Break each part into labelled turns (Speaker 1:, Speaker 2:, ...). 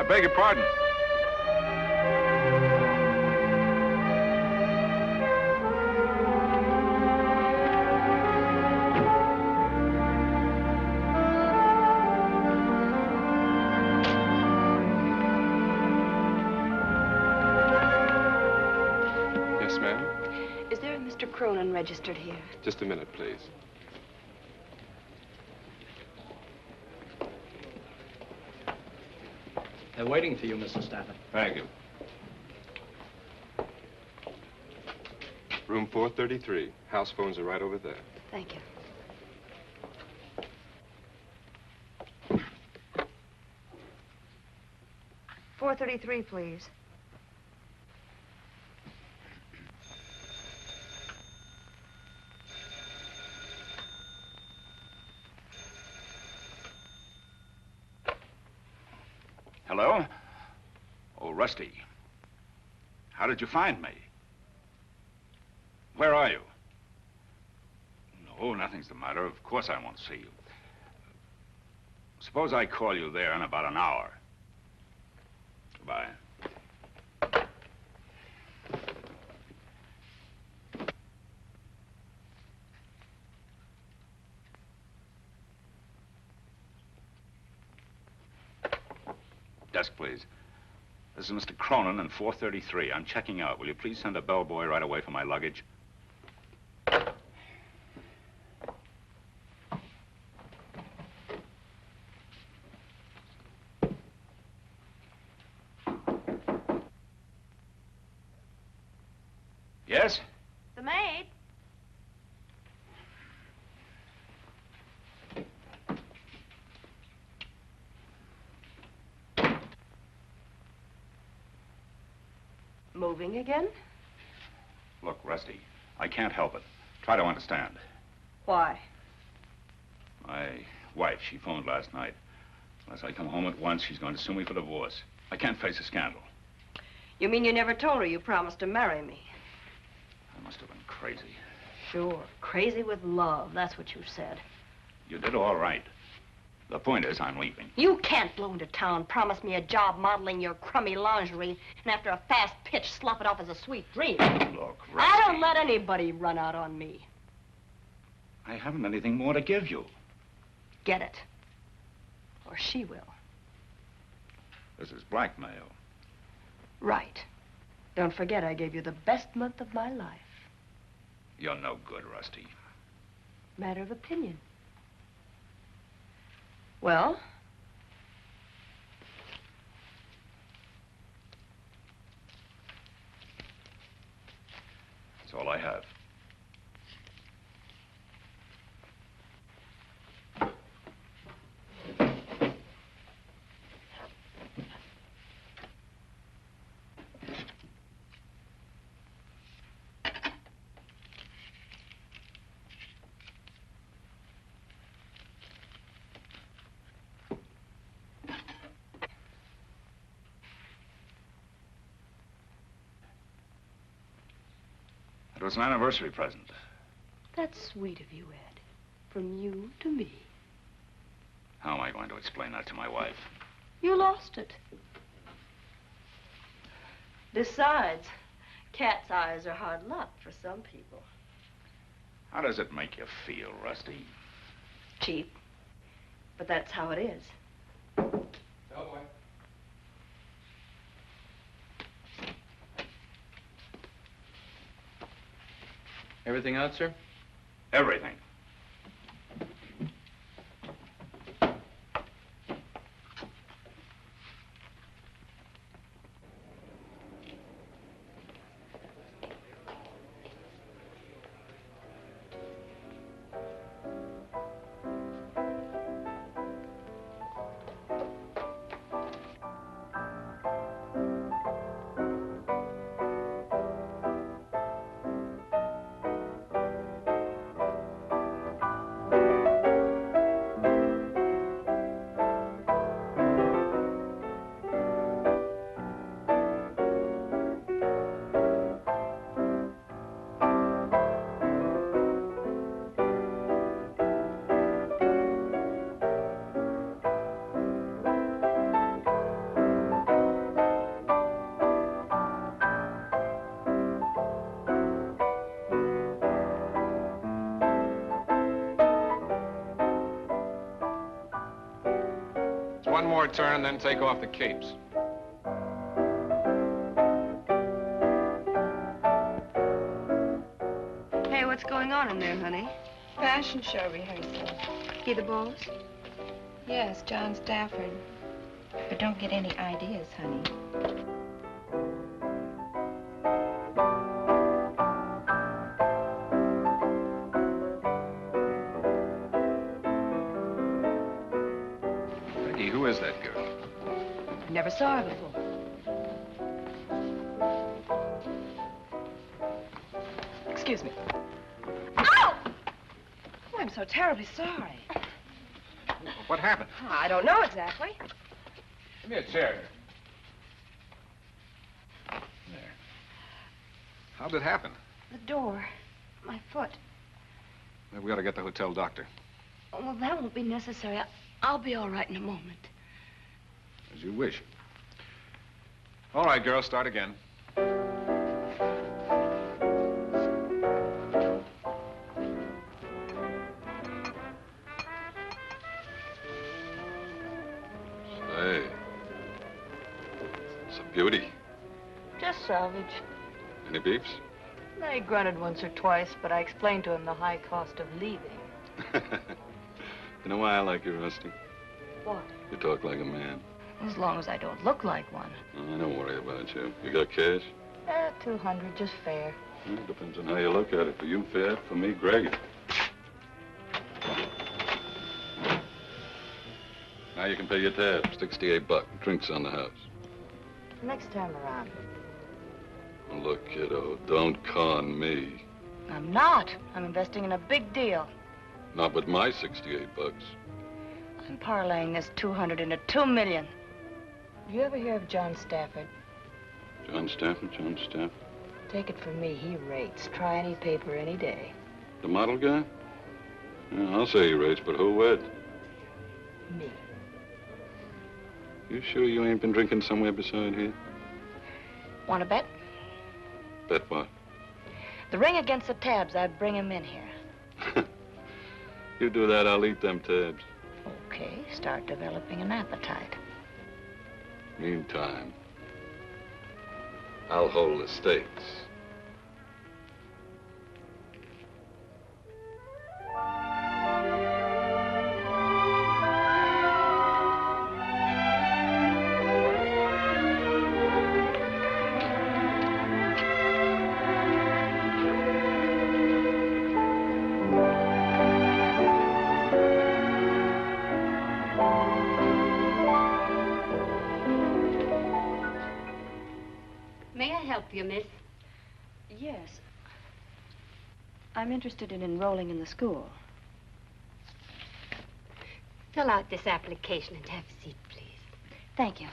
Speaker 1: I beg your pardon.
Speaker 2: Yes, ma'am?
Speaker 3: Is there a Mr. Cronin registered here?
Speaker 2: Just a minute, please.
Speaker 4: They're waiting for you, Mr. Stafford.
Speaker 2: Thank you. Room 433. House phones are right over there.
Speaker 3: Thank you. "433, please."
Speaker 5: Hello? Oh, Rusty. How did you find me? Where are you? No, nothing's the matter. Of course I won't see you. Suppose I call you there in about an hour. Goodbye. Desk, please. This is Mr. Cronin in 433. I'm checking out. Will you please send a bellboy right away for my luggage? Yes?
Speaker 3: The maid. Moving again?
Speaker 5: Look, Rusty, I can't help it. Try to understand.
Speaker 3: Why?
Speaker 5: My wife, she phoned last night. Unless I come home at once, she's going to sue me for divorce. I can't face a scandal.
Speaker 3: You mean you never told her you promised to marry me?
Speaker 5: I must have been crazy.
Speaker 3: Sure. Crazy with love. That's what you said.
Speaker 5: You did all right. The point is, I'm leaving.
Speaker 3: You can't blow into town, promise me a job modeling your crummy lingerie, and after a fast pitch, slough it off as a sweet dream.
Speaker 5: Look, Rusty.
Speaker 3: I don't let anybody run out on me.
Speaker 5: I haven't anything more to give you.
Speaker 3: Get it. Or she will.
Speaker 5: This is blackmail.
Speaker 3: Right. Don't forget I gave you the best month of my life.
Speaker 5: You're no good, Rusty.
Speaker 3: Matter of opinion. Well?
Speaker 5: That's all I have. It was an anniversary present.
Speaker 3: That's sweet of you, Ed. From you to me.
Speaker 5: How am I going to explain that to my wife?
Speaker 3: You lost it. Besides, cat's eyes are hard luck for some people.
Speaker 5: How does it make you feel, Rusty?
Speaker 3: Cheap. But that's how it is.
Speaker 2: Bellboy.
Speaker 4: Everything out, sir?
Speaker 5: Everything.
Speaker 2: one more turn, then take off the capes.
Speaker 1: Hey, what's going on in there, honey?
Speaker 6: Fashion show rehearsal.
Speaker 1: He the boss?
Speaker 6: Yes, John Stafford. But don't get any ideas, honey.
Speaker 2: Peggy, who is that girl?
Speaker 1: Never saw her before. Excuse me. Ow! Oh, I'm so terribly sorry.
Speaker 2: What happened?
Speaker 1: I don't know exactly.
Speaker 2: Give me a chair. There. How'd it happen?
Speaker 3: The door. My foot.
Speaker 2: We ought to get the hotel doctor.
Speaker 3: Oh, well, that won't be necessary. I'll be all right in a moment.
Speaker 2: As you wish. All right, girl, start again. Say, it's a beauty.
Speaker 1: Just salvage.
Speaker 2: Any beefs?
Speaker 1: He grunted once or twice, but I explained to him the high cost of leaving.
Speaker 2: You know why I like you, Rusty?
Speaker 1: Why?
Speaker 2: You talk like a man.
Speaker 1: As long as I don't look like one.
Speaker 2: Oh, don't worry about you. You got cash?
Speaker 1: 200, just fair.
Speaker 2: Well, it depends on how you look at it. For you, fair. For me, great. Now you can pay your tab. $68. Drinks on the house.
Speaker 1: Next time around.
Speaker 2: Look, kiddo, don't con me.
Speaker 1: I'm not. I'm investing in a big deal.
Speaker 2: Not with my $68.
Speaker 1: I'm parlaying this 200 into 2 million. You ever hear of John Stafford?
Speaker 2: John Stafford, John Stafford.
Speaker 1: Take it from me, he rates. Try any paper any day.
Speaker 2: The model guy? Yeah, I'll say he rates, but who would?
Speaker 1: Me.
Speaker 2: You sure you ain't been drinking somewhere beside here?
Speaker 1: Want to bet?
Speaker 2: Bet what?
Speaker 1: The ring against the tabs, I'd bring him in here.
Speaker 2: You do that, I'll eat them tabs.
Speaker 1: Okay, start developing an appetite.
Speaker 2: Meantime, I'll hold the stakes.
Speaker 3: May I help you, miss?
Speaker 1: Yes. I'm interested in enrolling in the school.
Speaker 3: Fill out this application and have a seat, please.
Speaker 1: Thank you.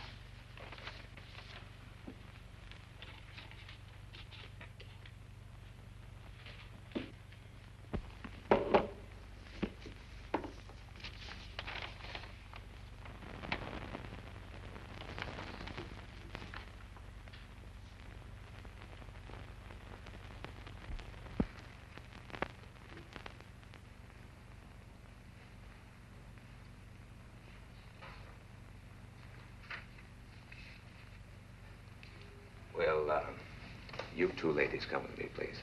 Speaker 7: Well, you two ladies come with me, please.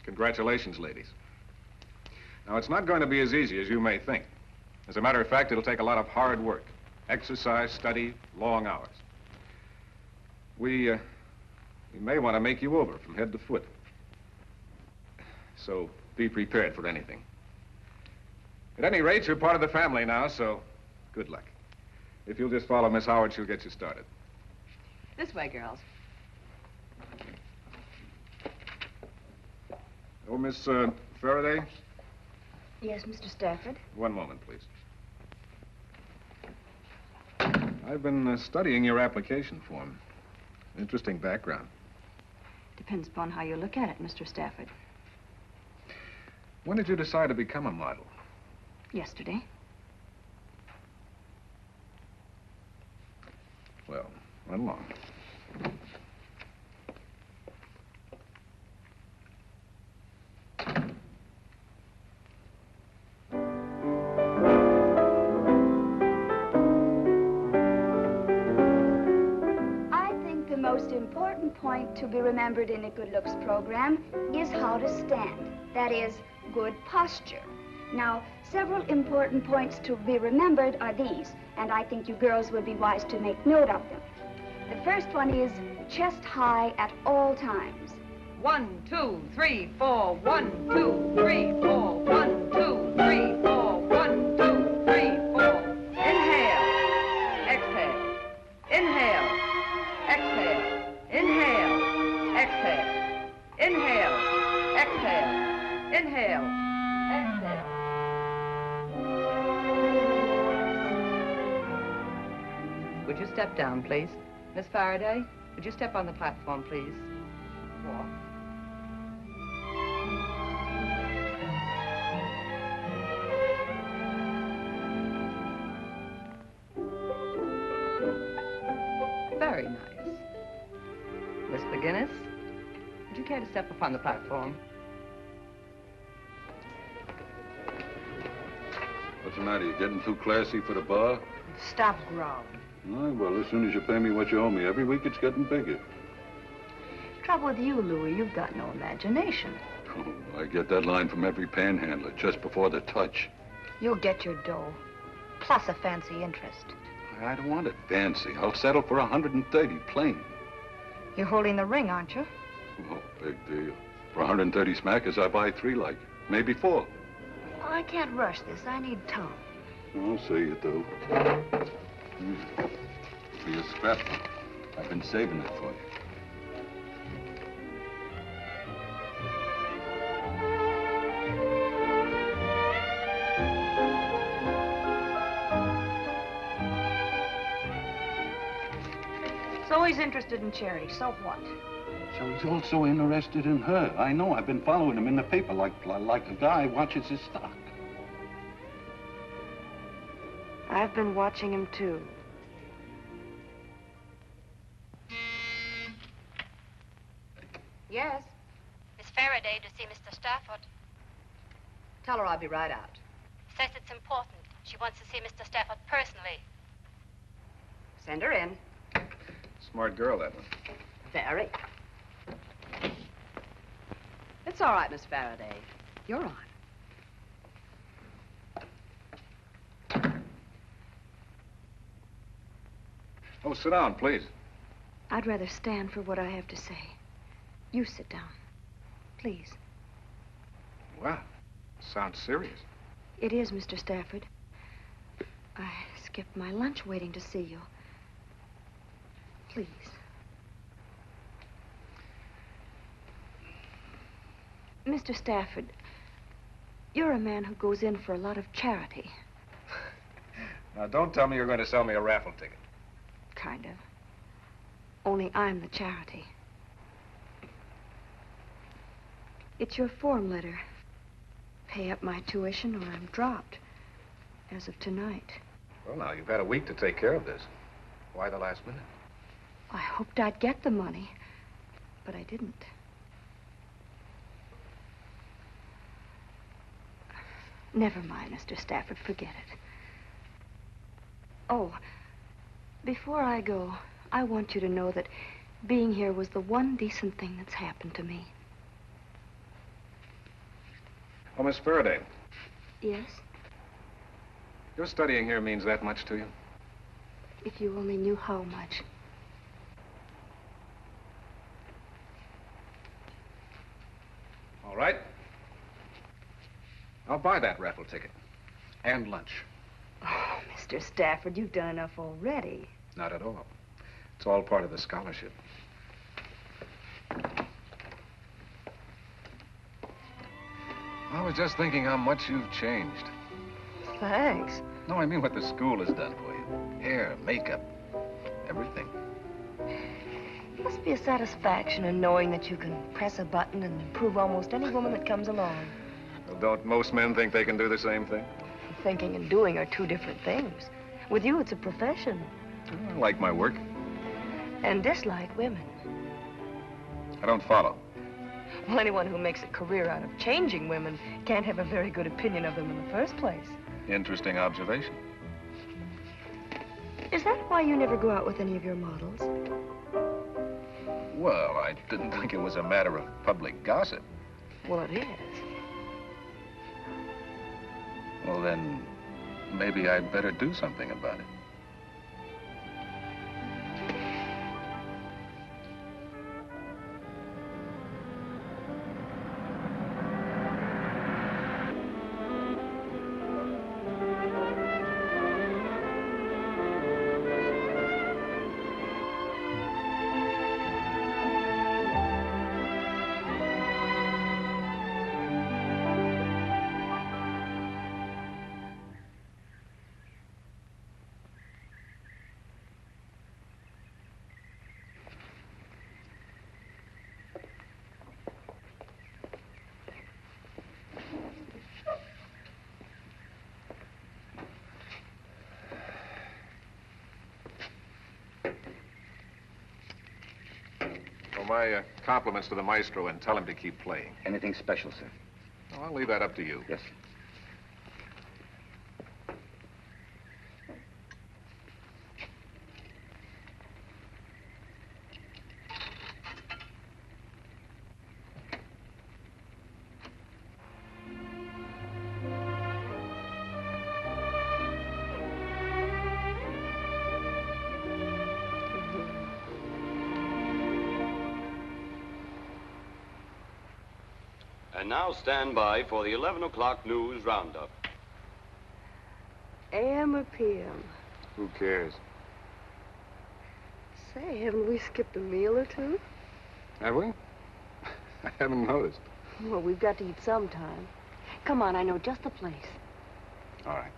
Speaker 2: Congratulations, ladies. Now, it's not going to be as easy as you may think. As a matter of fact, it'll take a lot of hard work. Exercise, study, long hours. We may want to make you over from head to foot. So be prepared for anything. At any rate, you're part of the family now, so good luck. If you'll just follow Miss Howard, she'll get you started.
Speaker 1: This way, girls.
Speaker 2: Oh, Miss Faraday,
Speaker 1: Yes, Mr. Stafford?
Speaker 2: one moment, please. I've been studying your application form. Interesting background.
Speaker 1: Depends upon how you look at it, Mr. Stafford.
Speaker 2: When did you decide to become a model?
Speaker 1: Yesterday.
Speaker 2: Well, run along.
Speaker 8: I think the most important point to be remembered in a good looks program is how to stand. That is, good posture. Now, several important points to be remembered are these, and I think you girls would be wise to make note of them. The first one is chest high at all times.
Speaker 9: 1, 2, 3, 4. 1, 2, 3, 4. 1, 2, 3, 4. 1, 2, 3, 4. Inhale. Exhale. Inhale. Exhale. Inhale. Exhale. Inhale. Exhale. Inhale. Exhale. Would you step down, please? Miss Faraday, would you step on the platform, please? Walk. Very nice. Miss McGinnis, would you care to step upon the platform?
Speaker 10: What's the matter? You getting too classy for the bar?
Speaker 1: Stop growling.
Speaker 10: Oh, well, as soon as you pay me what you owe me, every week it's getting bigger.
Speaker 1: Trouble with you, Louis, you've got no imagination.
Speaker 10: Oh, I get that line from every panhandler just before the touch.
Speaker 1: You'll get your dough, plus a fancy interest.
Speaker 10: I don't want it fancy. I'll settle for 130, plain.
Speaker 1: You're holding the ring, aren't you?
Speaker 10: Oh, big deal. For 130 smackers, I buy 3 like it. Maybe 4.
Speaker 1: I can't rush this. I need time.
Speaker 10: I'll see you do. For your scrap, I've been saving it for you.
Speaker 1: So he's interested in charity. So what?
Speaker 10: So he's also interested in her. I know. I've been following him in the paper like a guy watches his stock.
Speaker 1: I've been watching him, too.
Speaker 3: Yes?
Speaker 6: Miss Faraday to see Mr. Stafford.
Speaker 3: Tell her I'll be right out.
Speaker 6: Says it's important. She wants to see Mr. Stafford personally.
Speaker 3: Send her in.
Speaker 2: Smart girl, that one.
Speaker 3: Very. It's all right, Miss Faraday. You're on.
Speaker 2: Oh, sit down, please.
Speaker 1: I'd rather stand for what I have to say. You sit down, please.
Speaker 2: Wow, sounds serious.
Speaker 1: It is, Mr. Stafford. I skipped my lunch waiting to see you. Please. Mr. Stafford, you're a man who goes in for a lot of charity.
Speaker 2: Now, don't tell me you're going to sell me a raffle ticket.
Speaker 1: Kind of. Only I'm the charity. It's your form letter. Pay up my tuition or I'm dropped. As of tonight.
Speaker 2: Well, now, you've had a week to take care of this. Why the last minute?
Speaker 1: I hoped I'd get the money, but I didn't. Never mind, Mr. Stafford. Forget it. Oh, before I go, I want you to know that being here was the one decent thing that's happened to me.
Speaker 2: Oh, Miss Faraday,
Speaker 1: Yes?
Speaker 2: your studying here means that much to you?
Speaker 1: If you only knew how much.
Speaker 2: All right. I'll buy that raffle ticket. And lunch.
Speaker 1: Oh, Mr. Stafford, you've done enough already.
Speaker 2: Not at all. It's all part of the scholarship. I was just thinking how much you've changed.
Speaker 1: Thanks.
Speaker 2: No, I mean what the school has done for you. Hair, makeup, everything.
Speaker 1: It must be a satisfaction in knowing that you can press a button and improve almost any woman that comes along.
Speaker 2: Well, don't most men think they can do the same thing?
Speaker 1: thinking and doing are two different things. With you, it's a profession.
Speaker 2: I like my work.
Speaker 1: And dislike women.
Speaker 2: I don't follow.
Speaker 1: Well, anyone who makes a career out of changing women can't have a very good opinion of them in the first place.
Speaker 2: Interesting observation.
Speaker 1: Is that why you never go out with any of your models?
Speaker 2: Well, I didn't think it was a matter of public gossip.
Speaker 1: Well, it is.
Speaker 2: Well, then, maybe I'd better do something about it. My compliments to the maestro and tell him to keep playing.
Speaker 7: Anything special, sir?
Speaker 2: Well, I'll leave that up to you.
Speaker 7: Yes.
Speaker 11: And now stand by for the 11 o'clock news roundup.
Speaker 1: AM or PM?
Speaker 2: Who cares?
Speaker 1: Say, haven't we skipped a meal or two?
Speaker 2: Have we? I haven't noticed.
Speaker 1: Well, we've got to eat sometime. Come on, I know just the place.
Speaker 2: All right.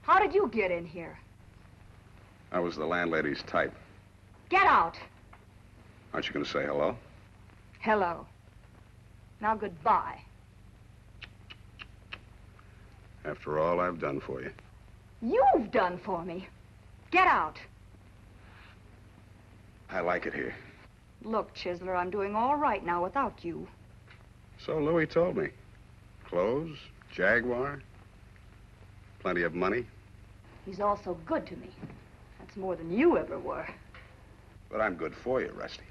Speaker 1: How did you get in here?
Speaker 10: I was the landlady's type.
Speaker 1: Get out.
Speaker 10: Aren't you going to say hello?
Speaker 1: Hello. Now, goodbye.
Speaker 10: After all I've done for you.
Speaker 1: You've done for me. Get out.
Speaker 10: I like it here.
Speaker 1: Look, Chisler, I'm doing all right now without you.
Speaker 10: So Louis told me. Clothes, Jaguar, plenty of money.
Speaker 3: He's also good to me. That's more than you ever were.
Speaker 10: But I'm good for you, Rusty.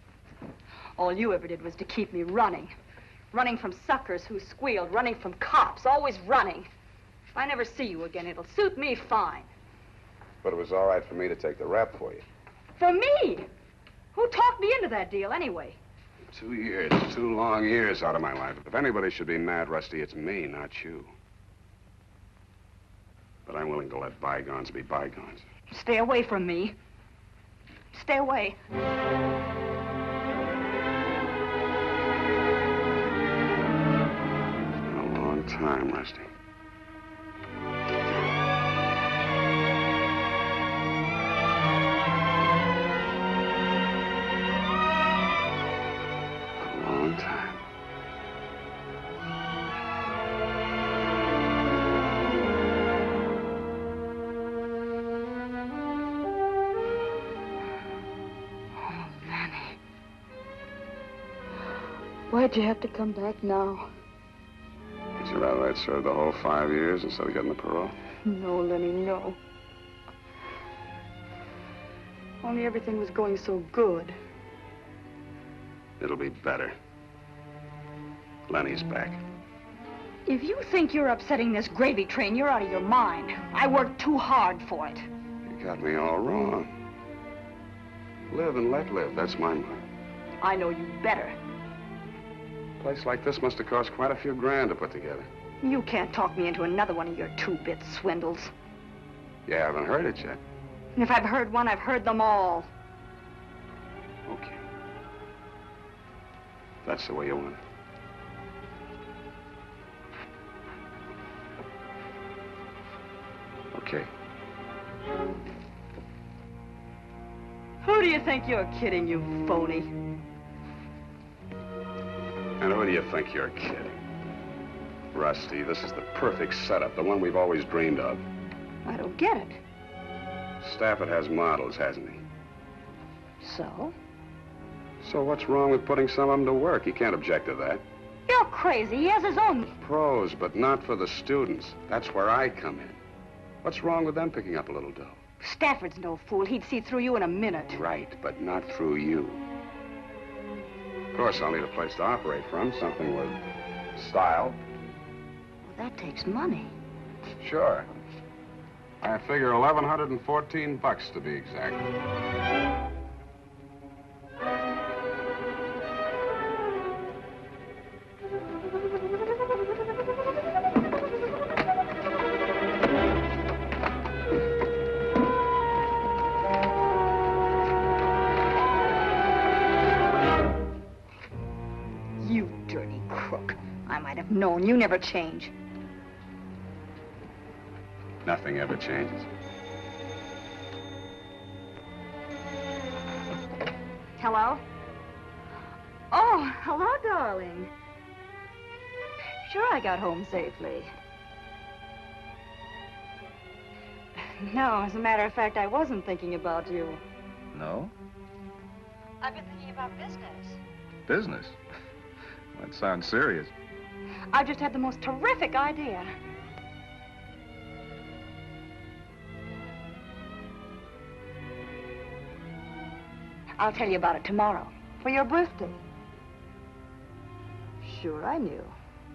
Speaker 3: All you ever did was to keep me running. Running from suckers who squealed, running from cops, always running. If I never see you again, it'll suit me fine.
Speaker 10: But it was all right for me to take the rap for you.
Speaker 3: For me? Who talked me into that deal, anyway?
Speaker 10: 2 years, 2 long years out of my life. If anybody should be mad, Rusty, it's me, not you. But I'm willing to let bygones be bygones.
Speaker 3: Stay away from me. Stay away.
Speaker 10: It's been a long time, Rusty. A long time.
Speaker 1: Why'd you have to come back now?
Speaker 10: Would you rather I'd served the whole 5 years instead of getting the parole?
Speaker 1: No, Lenny, no. Only everything was going so good.
Speaker 10: It'll be better. Lenny's back.
Speaker 3: If you think you're upsetting this gravy train, you're out of your mind. I worked too hard for it.
Speaker 10: You got me all wrong. Live and let live, that's my motto.
Speaker 3: I know you better.
Speaker 10: A place like this must have cost quite a few grand to put together.
Speaker 3: You can't talk me into another one of your two-bit swindles.
Speaker 10: You haven't heard it yet.
Speaker 3: And if I've heard one, I've heard them all.
Speaker 10: Okay. That's the way you want it. Okay.
Speaker 3: Who do you think you're kidding, you phony?
Speaker 10: And who do you think you're kidding? Rusty, this is the perfect setup, the one we've always dreamed of.
Speaker 3: I don't get it.
Speaker 10: Stafford has models, hasn't he?
Speaker 3: So?
Speaker 10: So what's wrong with putting some of them to work? You can't object to that.
Speaker 3: You're crazy. He has his own.
Speaker 10: Pros, but not for the students. That's where I come in. What's wrong with them picking up a little dough?
Speaker 3: Stafford's no fool. He'd see through you in a minute.
Speaker 10: Right, but not through you. Of course, I'll need a place to operate from, something with style.
Speaker 3: Well, that takes money.
Speaker 10: Sure. I figure $1,114 to be exact.
Speaker 3: You dirty crook. I might have known. You never change.
Speaker 10: Nothing ever changes.
Speaker 3: Hello? Oh, hello, darling. Sure, I got home safely. No, as a matter of fact, I wasn't thinking about you.
Speaker 2: No?
Speaker 3: I've been thinking about business.
Speaker 2: Business? That sounds serious.
Speaker 3: I've just had the most terrific idea. I'll tell you about it tomorrow, for your birthday. Sure, I knew.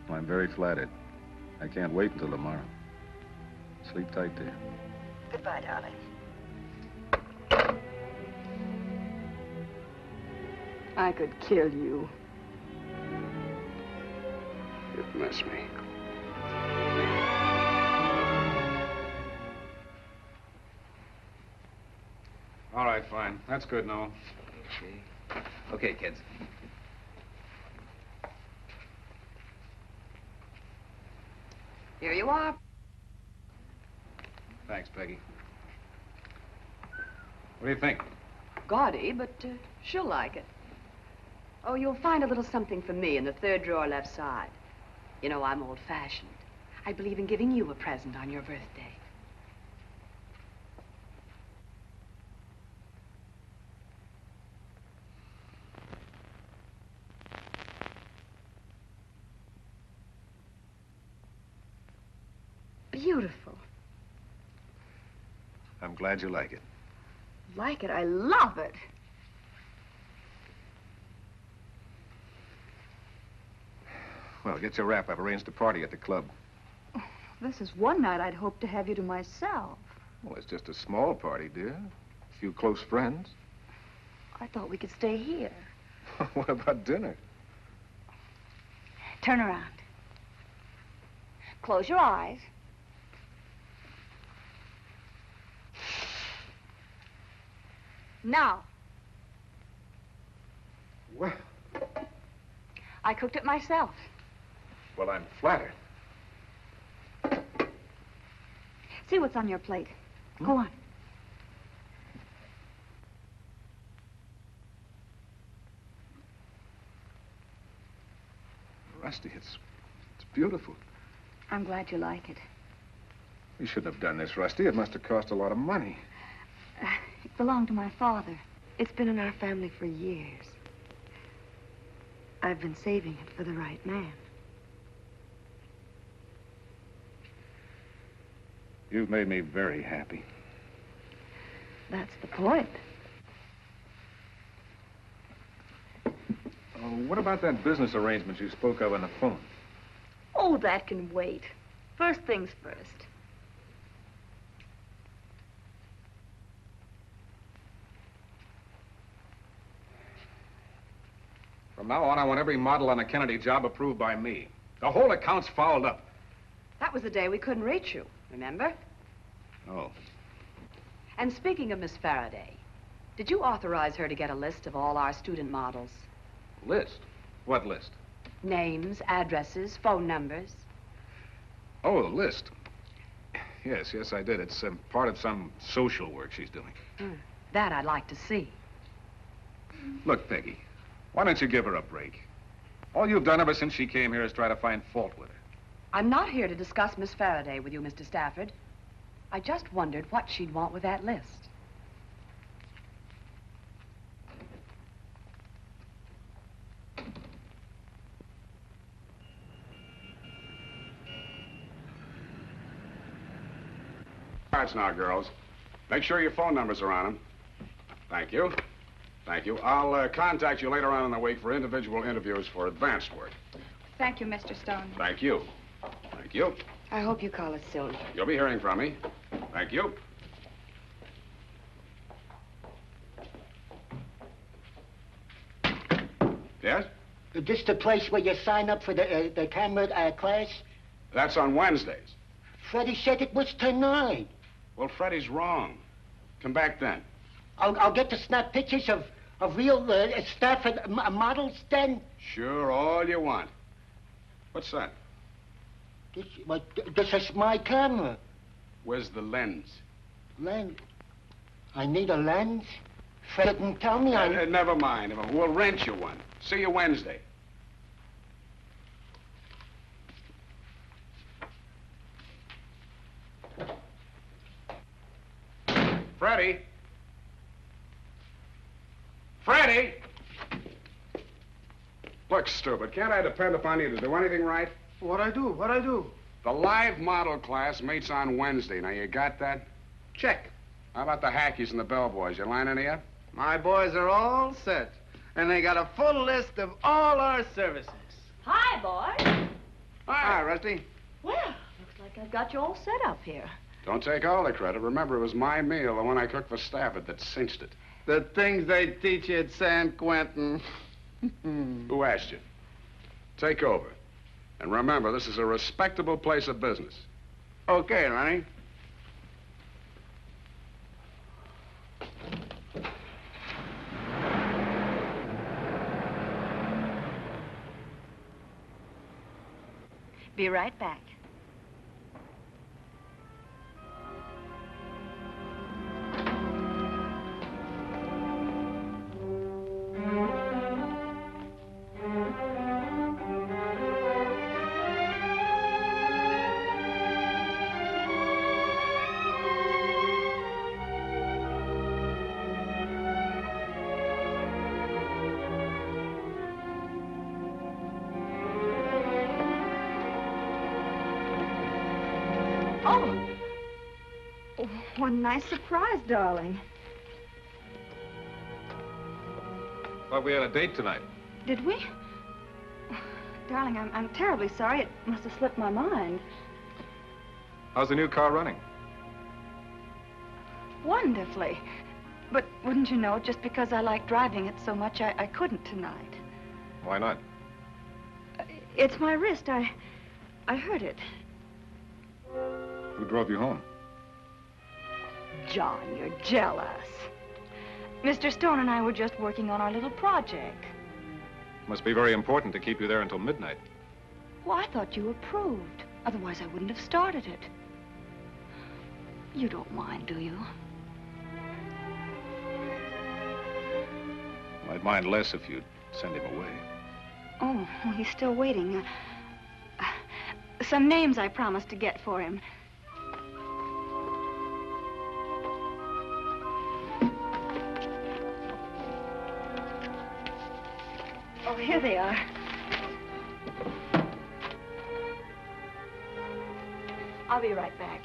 Speaker 2: I'm very flattered. I can't wait until tomorrow. Sleep tight, dear.
Speaker 3: Goodbye, darling. I could kill you.
Speaker 10: You'd miss me.
Speaker 2: All right, fine. That's good, Noel.
Speaker 7: Okay, kids.
Speaker 9: Here you are.
Speaker 2: Thanks, Peggy. What do you think?
Speaker 9: Gaudy, but she'll like it. Oh, you'll find a little something for me in the third drawer left side. You know, I'm old-fashioned. I believe in giving you a present on your birthday.
Speaker 3: beautiful.
Speaker 2: I'm glad you like it.
Speaker 3: Like it? I love it.
Speaker 2: Well, get your wrap. I've arranged a party at the club.
Speaker 3: This is one night I'd hoped to have you to myself.
Speaker 2: Well, it's just a small party, dear. A few close friends.
Speaker 3: I thought we could stay here.
Speaker 2: What about dinner?
Speaker 3: Turn around. Close your eyes. Now.
Speaker 2: Well,
Speaker 3: I cooked it myself.
Speaker 2: well, I'm flattered.
Speaker 3: See what's on your plate. Go on.
Speaker 2: Rusty, it's beautiful.
Speaker 3: I'm glad you like it.
Speaker 2: You shouldn't have done this, Rusty. It must have cost a lot of money.
Speaker 3: It belonged to my father.
Speaker 1: It's been in our family for years. I've been saving it for the right man.
Speaker 2: You've made me very happy.
Speaker 1: That's the point.
Speaker 2: What about that business arrangement you spoke of on the phone?
Speaker 3: Oh, that can wait. First things first.
Speaker 2: From now on, I want every model on a Kennedy job approved by me. The whole account's fouled up.
Speaker 9: That was the day we couldn't reach you, remember?
Speaker 2: Oh.
Speaker 9: And speaking of Miss Faraday, did you authorize her to get a list of all our student models?
Speaker 2: List? What list?
Speaker 9: Names, addresses, phone numbers.
Speaker 2: Oh, the list. Yes, I did. It's part of some social work she's doing.
Speaker 9: That I'd like to see.
Speaker 2: Look, Peggy, why don't you give her a break? All you've done ever since she came here is try to find fault with her.
Speaker 9: I'm not here to discuss Miss Faraday with you, Mr. Stafford. I just wondered what she'd want with that list.
Speaker 12: Cards now, girls. Make sure your phone numbers are on them. Thank you. Thank you. I'll contact you later on in the week for individual interviews for advanced work.
Speaker 8: Thank you, Mr. Stone.
Speaker 12: Thank you. Thank you.
Speaker 1: I hope you call us soon.
Speaker 12: You'll be hearing from me. Thank you. Yes?
Speaker 13: Is this the place where you sign up for the camera class?
Speaker 12: That's on Wednesdays.
Speaker 13: Freddie said it was tonight.
Speaker 12: Well, Freddie's wrong. Come back then.
Speaker 13: I'll get to snap pictures of real Stafford models then?
Speaker 12: Sure, all you want. What's that?
Speaker 13: This is my camera.
Speaker 12: Where's the lens?
Speaker 13: Lens? I need a lens? Fred didn't tell me I...
Speaker 12: Never mind. We'll rent you one. See you Wednesday. Freddie? Freddie! Look, stupid, can't I depend upon you to do anything right?
Speaker 14: What I do?
Speaker 12: The live model class meets on Wednesday. Now, you got that?
Speaker 14: Check.
Speaker 12: How about the hackies and the bellboys? You line any up?
Speaker 14: My boys are all set. And they got a full list of all our services.
Speaker 3: Hi, boy.
Speaker 14: Hi, Rusty.
Speaker 3: Well, looks like I've got you all set up here.
Speaker 12: Don't take all the credit. Remember, it was my meal, the one I cooked for Stafford, that cinched it.
Speaker 14: The things they teach you at San Quentin.
Speaker 12: Who asked you? Take over. And remember, this is a respectable place of business.
Speaker 14: Okay, Ronnie.
Speaker 1: Be right back. Oh. Oh, what a nice surprise, darling.
Speaker 2: Thought we had a date tonight.
Speaker 1: Did we? Darling, I'm terribly sorry. It must have slipped my mind.
Speaker 2: How's the new car running?
Speaker 1: Wonderfully. But wouldn't you know, just because I like driving it so much, I couldn't tonight.
Speaker 2: Why not?
Speaker 1: It's my wrist. I hurt it.
Speaker 2: Who drove you home?
Speaker 1: John, you're jealous. Mr. Stone and I were just working on our little project.
Speaker 2: Must be very important to keep you there until midnight.
Speaker 1: Well, I thought you approved. Otherwise, I wouldn't have started it. You don't mind, do you?
Speaker 2: I'd mind less if you'd send him away.
Speaker 1: Oh, well, he's still waiting. Some names I promised to get for him. Oh, here they are. I'll be right back.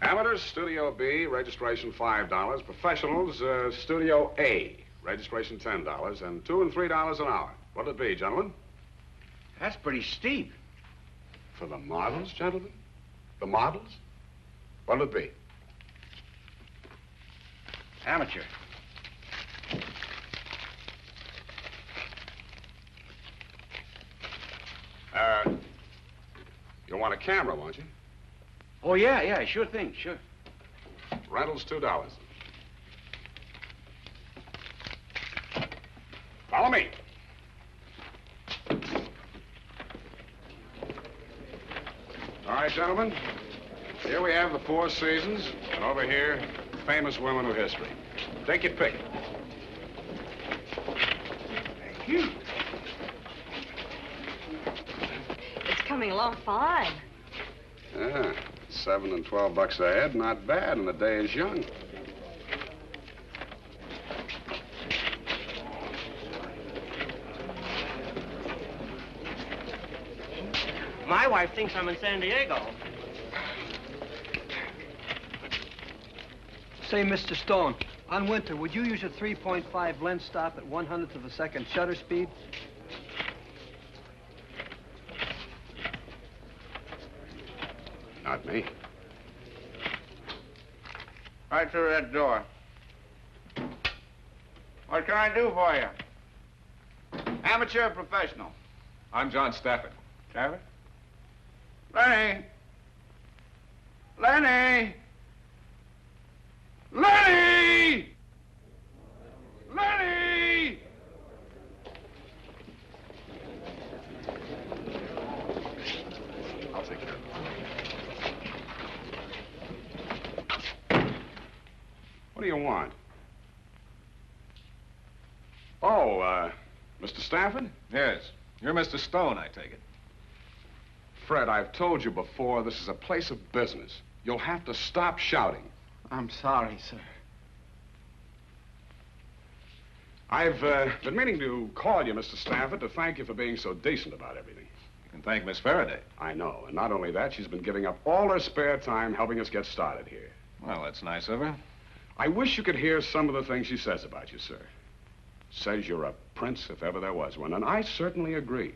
Speaker 12: Amateurs, Studio B, registration $5. Professionals, Studio A, registration $10, and $2 and $3 an hour. What'll it be, gentlemen?
Speaker 14: That's pretty steep.
Speaker 12: For the models, gentlemen? The models? What'll it be?
Speaker 14: Amateur.
Speaker 12: You'll want a camera, won't you?
Speaker 14: Oh, yeah, sure thing, sure.
Speaker 12: Rental's $2. Follow me. All right, gentlemen. Here we have the Four Seasons, and over here, famous women of history. Take your pick.
Speaker 14: Thank you.
Speaker 3: It's coming along fine.
Speaker 12: Yeah, $7 and $12 a head, not bad, and the day is young.
Speaker 13: My wife thinks I'm in San Diego.
Speaker 15: Say, Mr. Stone, on Winter, would you use a 3.5 lens stop at 1/100th of a second shutter speed?
Speaker 12: Not me.
Speaker 14: Right through that door. What can I do for you? Amateur or professional?
Speaker 2: I'm John Stafford.
Speaker 14: Stafford? Lenny! Lenny! Lenny! Lenny!
Speaker 12: I'll take care of it. What do you want? Oh, Mr. Stafford?
Speaker 2: Yes. You're Mr. Stone, I take it.
Speaker 12: Fred, I've told you before, this is a place of business. You'll have to stop shouting.
Speaker 14: I'm sorry, sir.
Speaker 12: I've been meaning to call you, Mr. Stafford, to thank you for being so decent about everything.
Speaker 2: You can thank Miss Faraday.
Speaker 12: I know, and not only that, she's been giving up all her spare time helping us get started here.
Speaker 2: Well, that's nice of her.
Speaker 12: I wish you could hear some of the things she says about you, sir. Says you're a prince if ever there was one, and I certainly agree.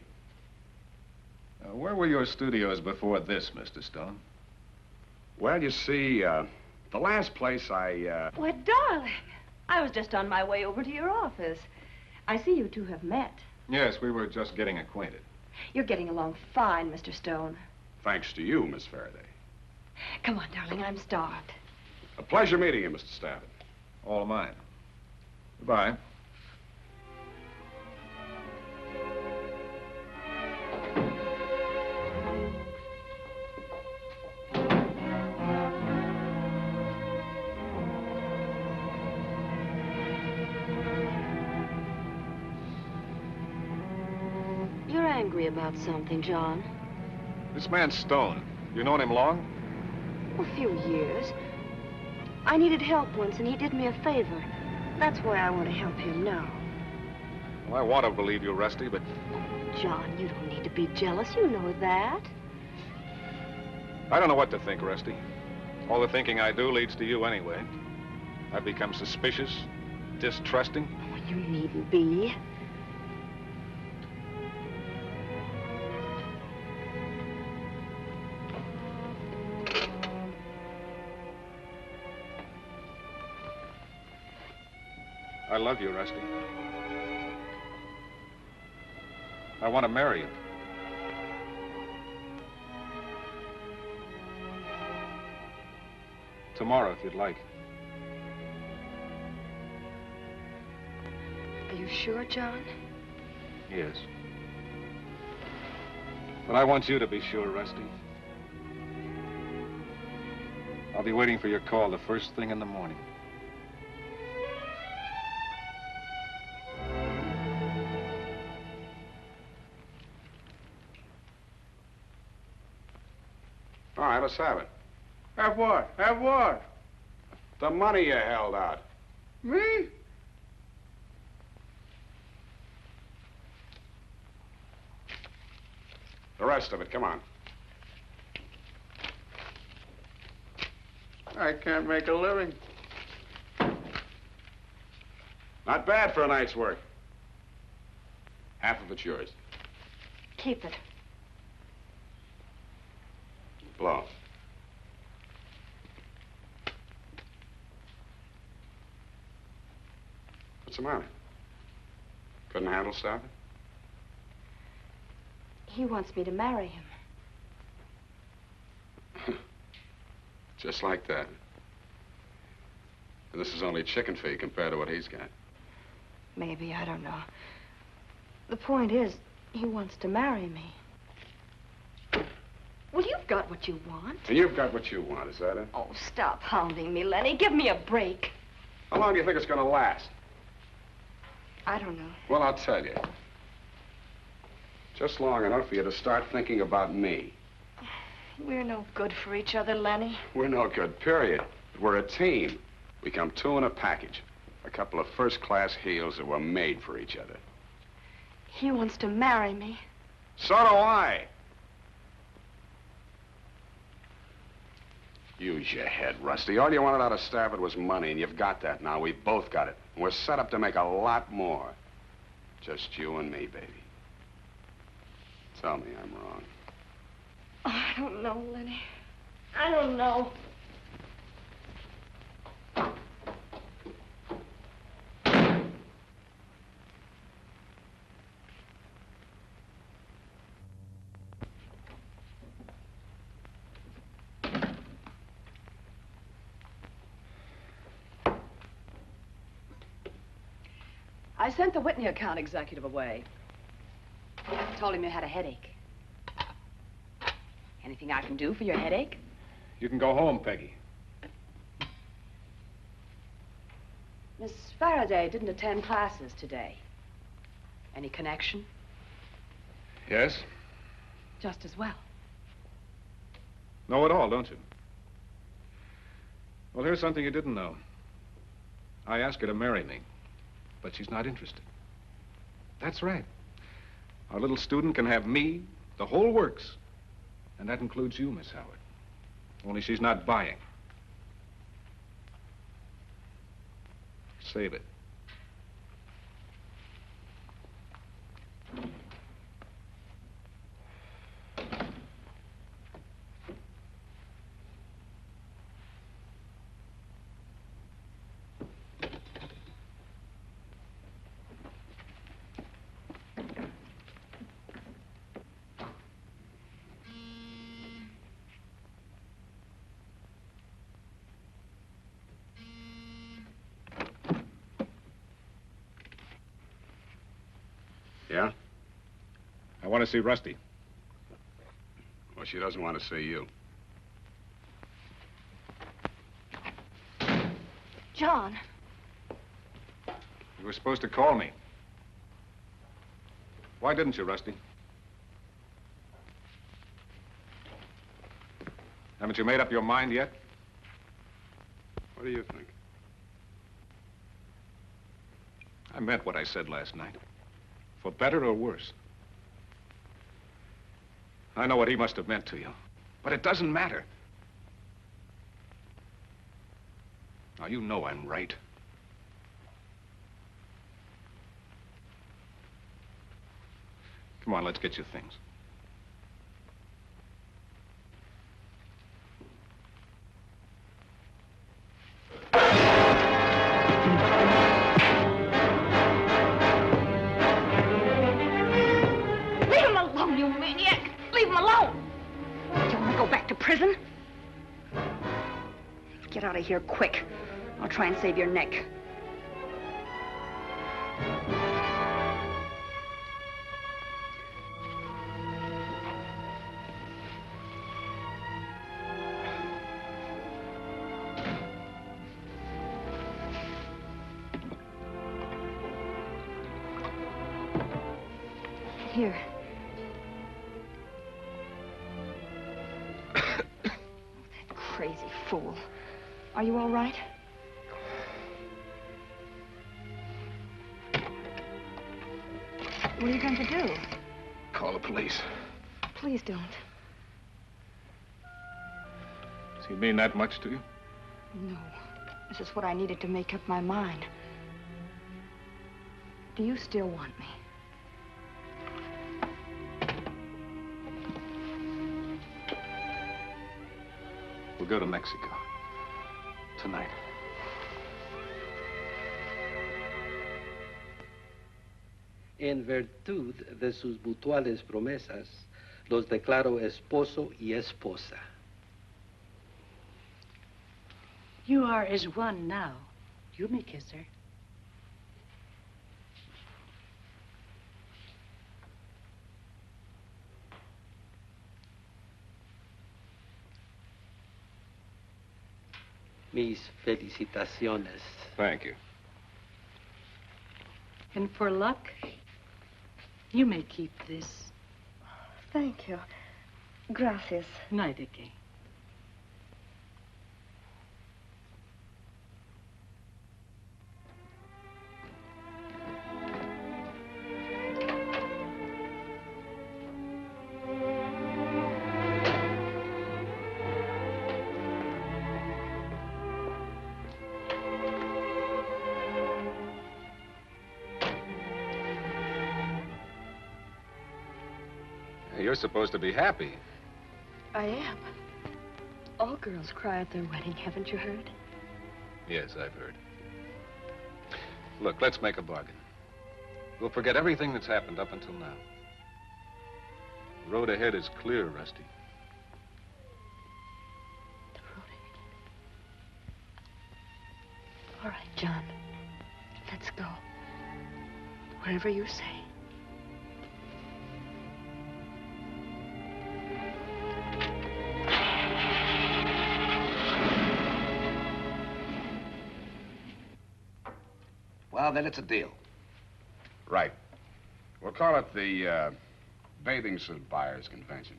Speaker 2: Where were your studios before this, Mr. Stone?
Speaker 12: Well, you see, the last place I,
Speaker 1: Why, darling, I was just on my way over to your office. I see you two have met.
Speaker 2: Yes, we were just getting acquainted.
Speaker 1: You're getting along fine, Mr. Stone.
Speaker 12: Thanks to you, Miss Faraday.
Speaker 1: Come on, darling, I'm starved.
Speaker 12: A pleasure meeting you, Mr. Stafford.
Speaker 2: All of mine. Goodbye.
Speaker 1: You're angry about something, John.
Speaker 2: This man Stone, You known him long?
Speaker 1: A few years. I needed help once, and he did me a favor. That's why I want to help him now.
Speaker 2: Well, I want to believe you, Rusty, but
Speaker 1: John, you don't need to be jealous. You know that.
Speaker 2: I don't know what to think, Rusty. All the thinking I do leads to you anyway. I've become suspicious, distrusting.
Speaker 1: Oh, you needn't be.
Speaker 2: I love you, Rusty. I want to marry you. Tomorrow, if you'd like.
Speaker 1: Are you sure, John?
Speaker 2: Yes. But I want you to be sure, Rusty. I'll be waiting for your call the first thing in the morning.
Speaker 12: All right, let's have it.
Speaker 14: Have what? Have what?
Speaker 12: The money you held out.
Speaker 14: Me?
Speaker 12: The rest of it, come on.
Speaker 14: I can't make a living.
Speaker 12: Not bad for a night's work. Half of it's yours.
Speaker 1: Keep it.
Speaker 12: Blow. What's the matter? Couldn't handle Stafford?
Speaker 1: He wants me to marry him.
Speaker 12: Just like that. And this is only chicken feed compared to what he's got.
Speaker 1: Maybe, I don't know. The point is, he wants to marry me. Well, you've got what you want.
Speaker 12: And you've got what you want, is that it?
Speaker 1: Oh, stop hounding me, Lenny. Give me a break.
Speaker 12: How long do you think it's gonna last?
Speaker 1: I don't know.
Speaker 12: Well, I'll tell you. Just long enough for you to start thinking about me.
Speaker 1: We're no good for each other, Lenny.
Speaker 12: We're no good, period. We're a team. We come two in a package. A couple of first-class heels that were made for each other.
Speaker 1: He wants to marry me.
Speaker 12: So do I. Use your head, Rusty. All you wanted out of Stafford was money, and you've got that now. We've both got it. And we're set up to make a lot more. Just you and me, baby. Tell me I'm wrong.
Speaker 1: Oh, I don't know, Lenny. I don't know.
Speaker 9: I sent the Whitney account executive away. Told him you had a headache. Anything I can do for your headache?
Speaker 2: You can go home, Peggy.
Speaker 9: Miss Faraday didn't attend classes today. Any connection?
Speaker 2: Yes?
Speaker 9: Just as well.
Speaker 2: Know it all, don't you? Well, here's something you didn't know. I asked her to marry me, but she's not interested. That's right. Our little student can have me, the whole works. And that includes you, Miss Howard. Only she's not buying. Save it.
Speaker 12: Yeah?
Speaker 2: I want to see Rusty.
Speaker 12: Well, she doesn't want to see you.
Speaker 1: John.
Speaker 2: You were supposed to call me. Why didn't you, Rusty? Haven't you made up your mind yet?
Speaker 12: What do you think?
Speaker 2: I meant what I said last night. For better or worse. I know what he must have meant to you, but it doesn't matter. Now, you know I'm right. Come on, let's get your things.
Speaker 3: Leave him alone, you maniac! Leave him alone! You want to go back to prison? Get out of here quick. I'll try and save your neck. Here. That crazy fool. Are you all right? What are you going to do?
Speaker 2: Call the police.
Speaker 3: Please don't.
Speaker 2: Does he mean that much to you?
Speaker 3: No. This is what I needed to make up my mind. Do you still want me?
Speaker 2: We'll go to Mexico. Tonight.
Speaker 10: En virtud de sus mutuales promesas, los declaro esposo y esposa.
Speaker 16: You are as one now. You may kiss her.
Speaker 10: Mis felicitaciones.
Speaker 2: Thank you.
Speaker 16: And for luck, you may keep this.
Speaker 1: Thank you. Gracias.
Speaker 16: No hay de qué.
Speaker 2: You're supposed to be happy.
Speaker 1: I am. All girls cry at their wedding, haven't you heard?
Speaker 2: Yes, I've heard. Look, let's make a bargain. We'll forget everything that's happened up until now. The road ahead is clear, Rusty.
Speaker 1: The road ahead. All right, John. Let's go. Wherever you say.
Speaker 7: Well, then it's a deal.
Speaker 12: Right. We'll call it the Bathing Suit Buyers Convention.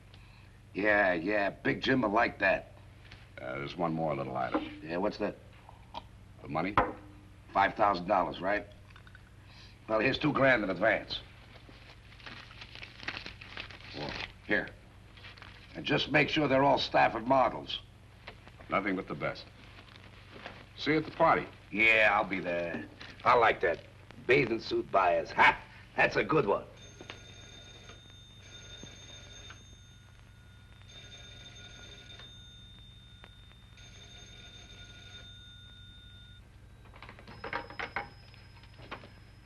Speaker 7: Yeah, Big Jim will like that.
Speaker 12: There's one more little item.
Speaker 7: Yeah, what's that?
Speaker 12: The money?
Speaker 7: $5,000, right? Well, here's $2,000 in advance. Well, here. And just make sure they're all Stafford models.
Speaker 12: Nothing but the best. See you at the party.
Speaker 7: Yeah, I'll be there. I like that. Bathing Suit Buyers. Ha! That's a good one.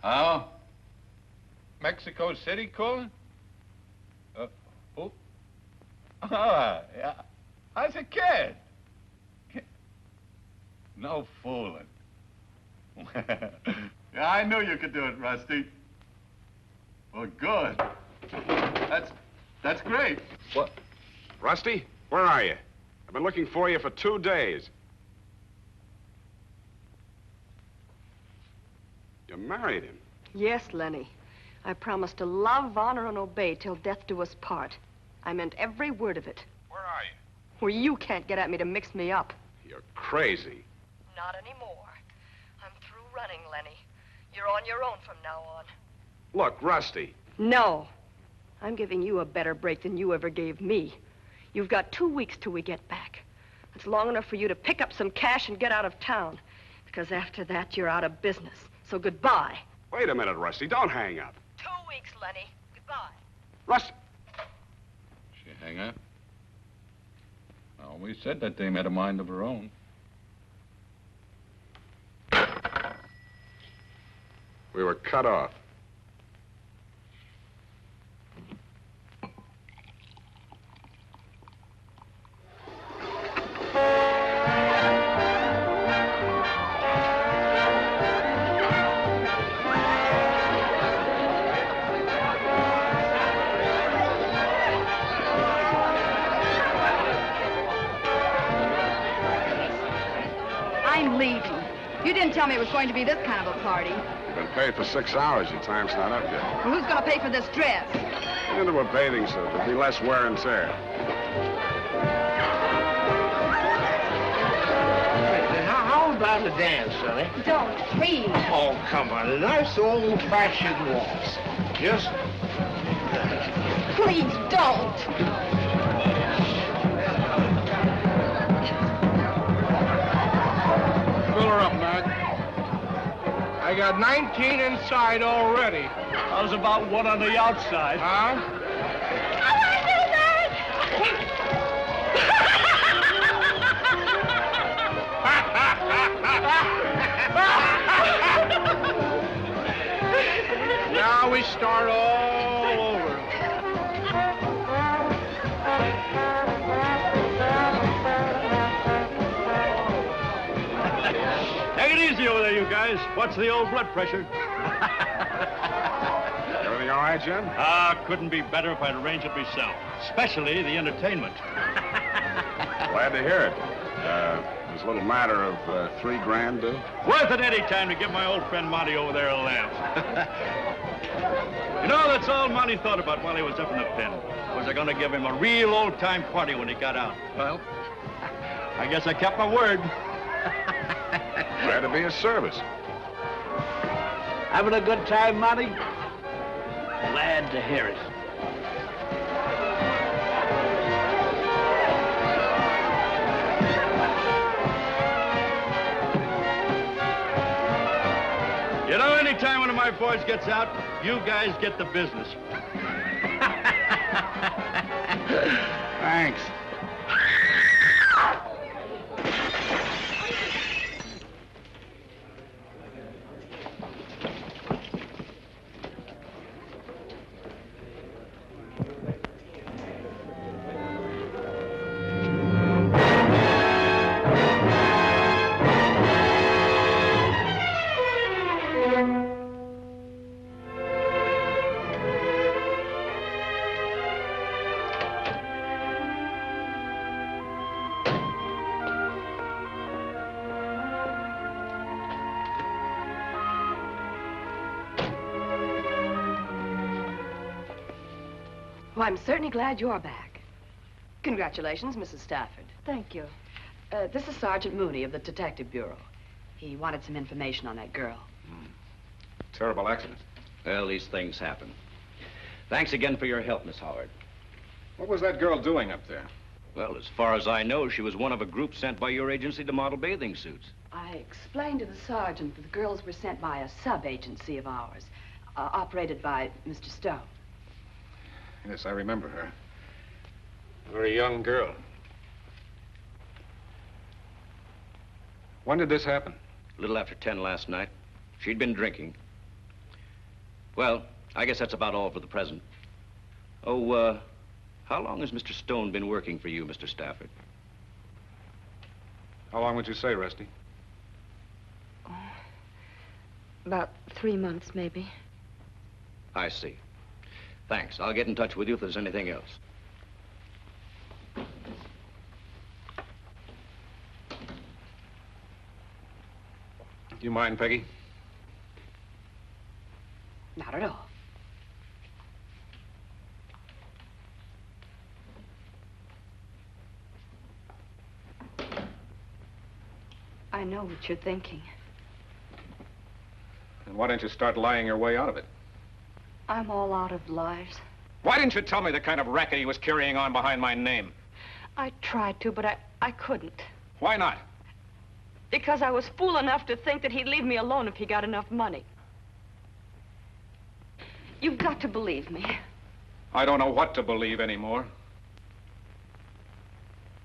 Speaker 17: Oh? Mexico City calling? Who? Oh, yeah. How's a kid? No fooling. Yeah, I knew you could do it, Rusty. Well, good. That's great.
Speaker 12: What? Rusty, where are you? I've been looking for you for 2 days. You married him.
Speaker 3: Yes, Lenny. I promised to love, honor, and obey till death do us part. I meant every word of it.
Speaker 12: Where are you?
Speaker 3: where you can't get at me to mix me up.
Speaker 12: You're crazy.
Speaker 3: Not anymore. I'm through running, Lenny. You're on your own from now on.
Speaker 12: Look, Rusty.
Speaker 3: No. I'm giving you a better break than you ever gave me. You've got 2 weeks till we get back. It's long enough for you to pick up some cash and get out of town. Because after that, you're out of business. So goodbye.
Speaker 12: Wait a minute, Rusty. Don't hang up.
Speaker 3: 2 weeks, Lenny. Goodbye.
Speaker 12: Rusty.
Speaker 17: She hang up? I always said that dame had a mind of her own.
Speaker 12: We were cut off.
Speaker 3: I'm leaving. You didn't tell me it was going to be this kind of a party.
Speaker 12: You've been paid for 6 hours. Your time's not up yet.
Speaker 3: Well, who's going to pay for this dress?
Speaker 12: Get into a bathing suit. There'll be less wear and tear.
Speaker 13: How about a dance, Sonny?
Speaker 8: Don't, please.
Speaker 13: Oh, come on. A nice old-fashioned waltz. Just...
Speaker 8: Please don't.
Speaker 14: Fill her up, Mac. I got 19 inside already.
Speaker 15: How's about one on the outside?
Speaker 14: Huh? Now we start all over.
Speaker 15: Take it easy over there, you guys. What's the old blood pressure?
Speaker 12: Everything all right, Jim?
Speaker 15: Couldn't be better if I'd arranged it myself. Especially the entertainment.
Speaker 12: Glad to hear it. There's a little matter of $3 due.
Speaker 15: Worth it any time to give my old friend Monty over there a laugh. You know, that's all Monty thought about while he was up in the pen. Was I going to give him a real old-time party when he got out? Well, I guess I kept my word.
Speaker 12: Glad to be of service.
Speaker 13: Having a good time, Monty? Glad to hear it.
Speaker 15: You know, anytime one of my boys gets out, you guys get the business.
Speaker 14: Thanks.
Speaker 9: Well, I'm certainly glad you're back. Congratulations, Mrs. Stafford.
Speaker 3: Thank you.
Speaker 9: This is Sergeant Mooney of the Detective Bureau. He wanted some information on that girl.
Speaker 2: Terrible accident.
Speaker 4: Well, these things happen. Thanks again for your help, Miss Howard.
Speaker 2: What was that girl doing up there?
Speaker 4: Well, as far as I know, she was one of a group sent by your agency to model bathing suits.
Speaker 9: I explained to the sergeant that the girls were sent by a sub-agency of ours, operated by Mr. Stone.
Speaker 2: Yes, I remember her. A very young girl. When did this happen?
Speaker 4: A little after 10 last night. She'd been drinking. Well, I guess that's about all for the present. Oh, how long has Mr. Stone been working for you, Mr. Stafford?
Speaker 2: How long would you say, Rusty?
Speaker 1: About 3 months, maybe.
Speaker 4: I see. Thanks. I'll get in touch with you if there's anything else.
Speaker 2: You mind, Peggy?
Speaker 9: Not at all.
Speaker 3: I know what you're thinking.
Speaker 2: And why don't you start lying your way out of it?
Speaker 3: I'm all out of lies.
Speaker 2: Why didn't you tell me the kind of racket he was carrying on behind my name?
Speaker 3: I tried to, but I couldn't.
Speaker 2: Why not?
Speaker 3: Because I was fool enough to think that he'd leave me alone if he got enough money. You've got to believe me.
Speaker 2: I don't know what to believe anymore.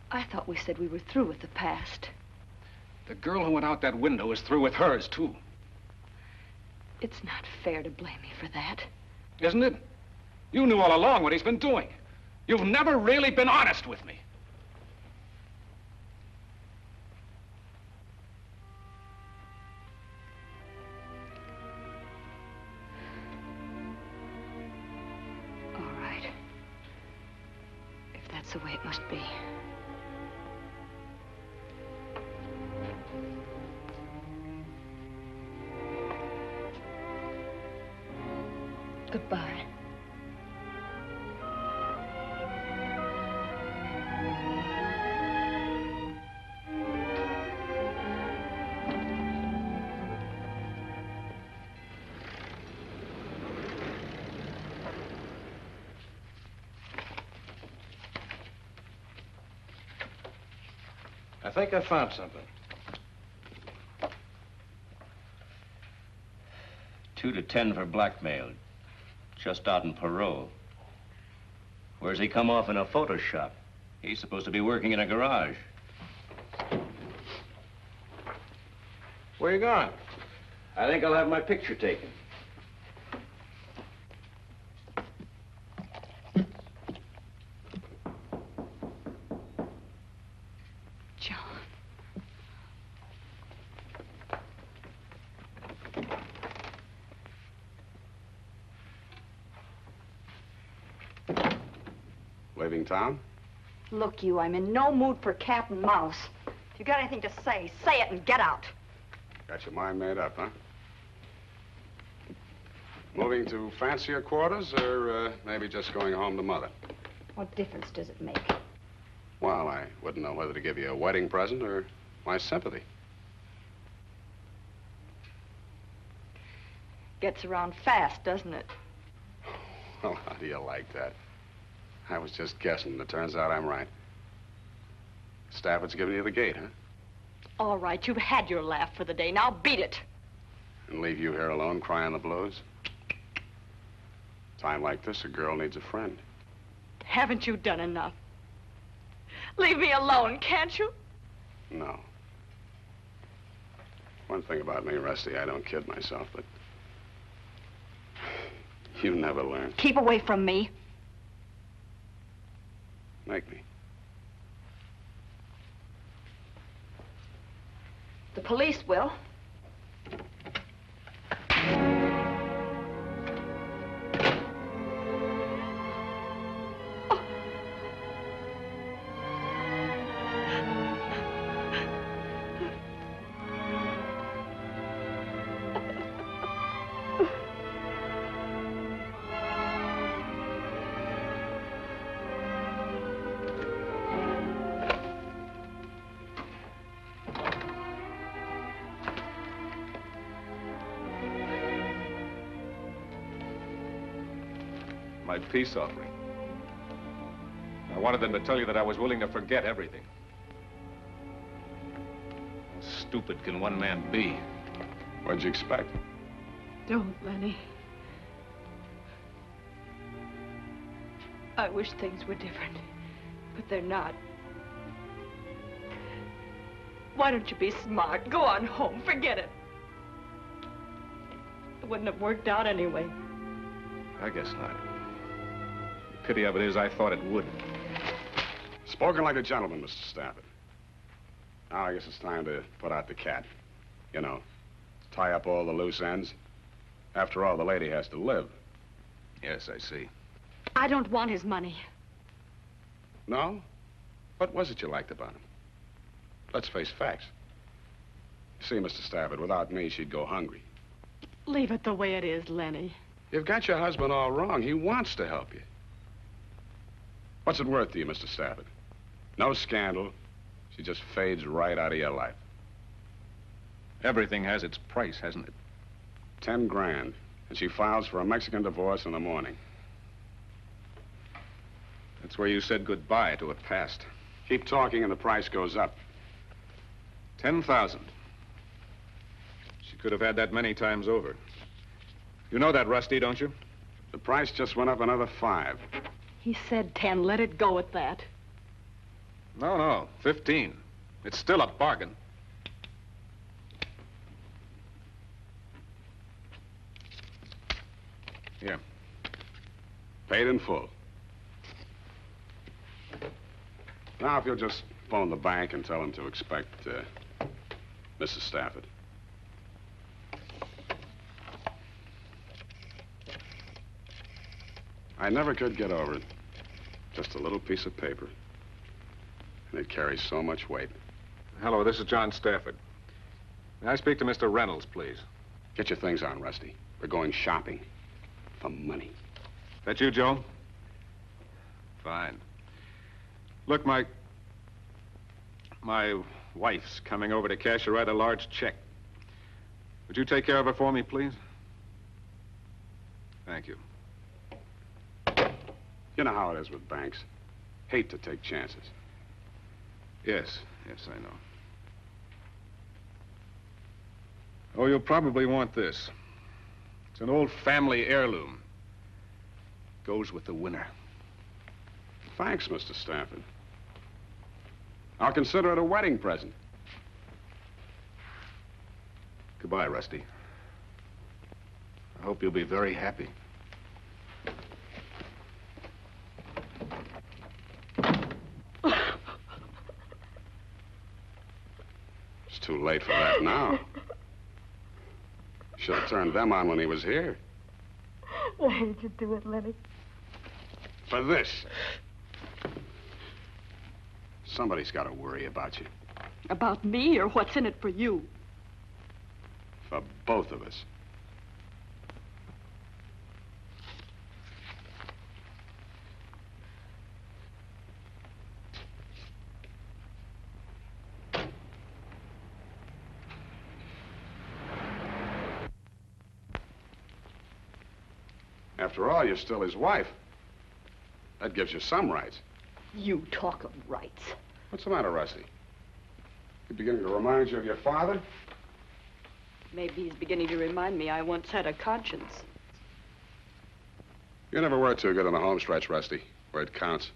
Speaker 3: I thought we said we were through with the past.
Speaker 2: The girl who went out that window is through with hers, too.
Speaker 3: It's not fair to blame me for that.
Speaker 2: Isn't it? You knew all along what he's been doing. You've never really been honest with me.
Speaker 3: All right. If that's the way it must be. Goodbye.
Speaker 4: I think I found something. 2 to 10 for blackmail. Just out in parole. Where's he come off in a photo shop? He's supposed to be working in a garage. Where you going? I think I'll have my picture taken.
Speaker 12: Leaving town?
Speaker 3: Look, you, I'm in no mood for cat and mouse. If you got anything to say it and get out.
Speaker 12: Got your mind made up, huh? Moving to fancier quarters, or maybe just going home to Mother?
Speaker 3: What difference does it make?
Speaker 12: Well, I wouldn't know whether to give you a wedding present or my sympathy.
Speaker 3: Gets around fast, doesn't it?
Speaker 12: Well, how do you like that? I was just guessing, and it turns out I'm right. Stafford's giving you the gate, huh?
Speaker 3: All right, you've had your laugh for the day. Now beat it.
Speaker 12: And leave you here alone crying the blues? Time like this, a girl needs a friend.
Speaker 3: Haven't you done enough? Leave me alone, can't you?
Speaker 12: No. One thing about me, Rusty, I don't kid myself, but you never learn.
Speaker 3: Keep away from me.
Speaker 12: Make me.
Speaker 3: The police will.
Speaker 2: My peace offering. I wanted them to tell you that I was willing to forget everything. How stupid can one man be?
Speaker 12: What'd you expect?
Speaker 3: Don't, Lenny. I wish things were different, but they're not. Why don't you be smart? Go on home. Forget it. It wouldn't have worked out anyway.
Speaker 2: I guess not. The pity of it is I thought it would.
Speaker 12: Spoken like a gentleman, Mr. Stafford. Now I guess it's time to put out the cat. You know, tie up all the loose ends. After all, the lady has to live.
Speaker 2: Yes, I see.
Speaker 3: I don't want his money.
Speaker 12: No? What was it you liked about him? Let's face facts. See, Mr. Stafford, without me, she'd go hungry.
Speaker 3: Leave it the way it is, Lenny.
Speaker 12: You've got your husband all wrong. He wants to help you. What's it worth to you, Mr. Stafford? No scandal. She just fades right out of your life.
Speaker 2: Everything has its price, hasn't it?
Speaker 12: 10 grand. And she files for a Mexican divorce in the morning.
Speaker 2: That's where you said goodbye to a past.
Speaker 12: Keep talking and the price goes up.
Speaker 2: 10,000. She could have had that many times over. You know that, Rusty, don't you?
Speaker 12: The price just went up another 5.
Speaker 3: He said 10. Let it go at that.
Speaker 2: No, 15. It's still a bargain. Here.
Speaker 12: Paid in full. Now, if you'll just phone the bank and tell them to expect Mrs. Stafford. I never could get over it. Just a little piece of paper. And it carries so much weight.
Speaker 2: Hello, this is John Stafford. May I speak to Mr. Reynolds, please?
Speaker 12: Get your things on, Rusty. We're going shopping. For money.
Speaker 2: That you, Joe? Fine. Look, my wife's coming over to cash a rather large check. Would you take care of her for me, please? Thank you.
Speaker 12: You know how it is with banks. Hate to take chances.
Speaker 2: Yes, I know. Oh, you'll probably want this. It's an old family heirloom. Goes with the winner.
Speaker 12: Thanks, Mr. Stafford. I'll consider it a wedding present.
Speaker 2: Goodbye, Rusty. I hope you'll be very happy.
Speaker 12: It's too late for that now. Should have turned them on when he was here.
Speaker 3: Why did you do it, Lenny?
Speaker 12: For this. Somebody's got to worry about you.
Speaker 3: About me, or what's in it for you?
Speaker 12: For both of us. After all, you're still his wife. That gives you some rights.
Speaker 3: You talk of rights.
Speaker 12: What's the matter, Rusty? You beginning to remind you of your father?
Speaker 3: Maybe he's beginning to remind me I once had a conscience.
Speaker 12: You never were too good on the home stretch, Rusty, where it counts.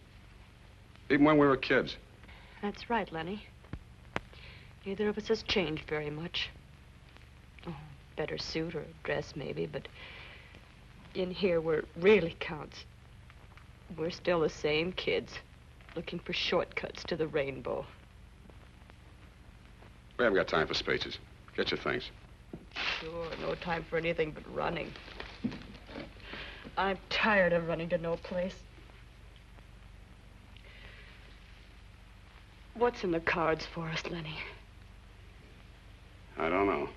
Speaker 12: Even when we were kids.
Speaker 3: That's right, Lenny. Neither of us has changed very much. Oh, better suit or dress, maybe, but in here where it really counts, we're still the same kids, looking for shortcuts to the rainbow.
Speaker 12: We haven't got time for speeches. Get your things.
Speaker 3: Sure, no time for anything but running. I'm tired of running to no place. What's in the cards for us, Lenny?
Speaker 12: I don't know.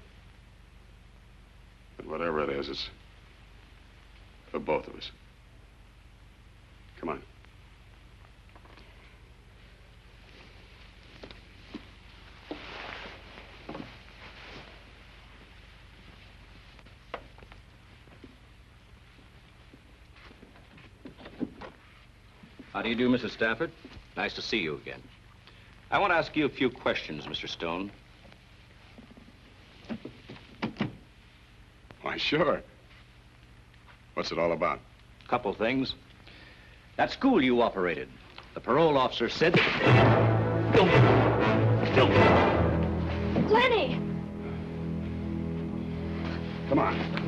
Speaker 12: But whatever it is, it's for both of us. Come on.
Speaker 4: How do you do, Mrs. Stafford? Nice to see you again. I want to ask you a few questions, Mr. Stone.
Speaker 12: Why, sure. What's it all about?
Speaker 4: Couple things. That school you operated, the parole officer said that... Don't.
Speaker 3: Lenny!
Speaker 12: Come on.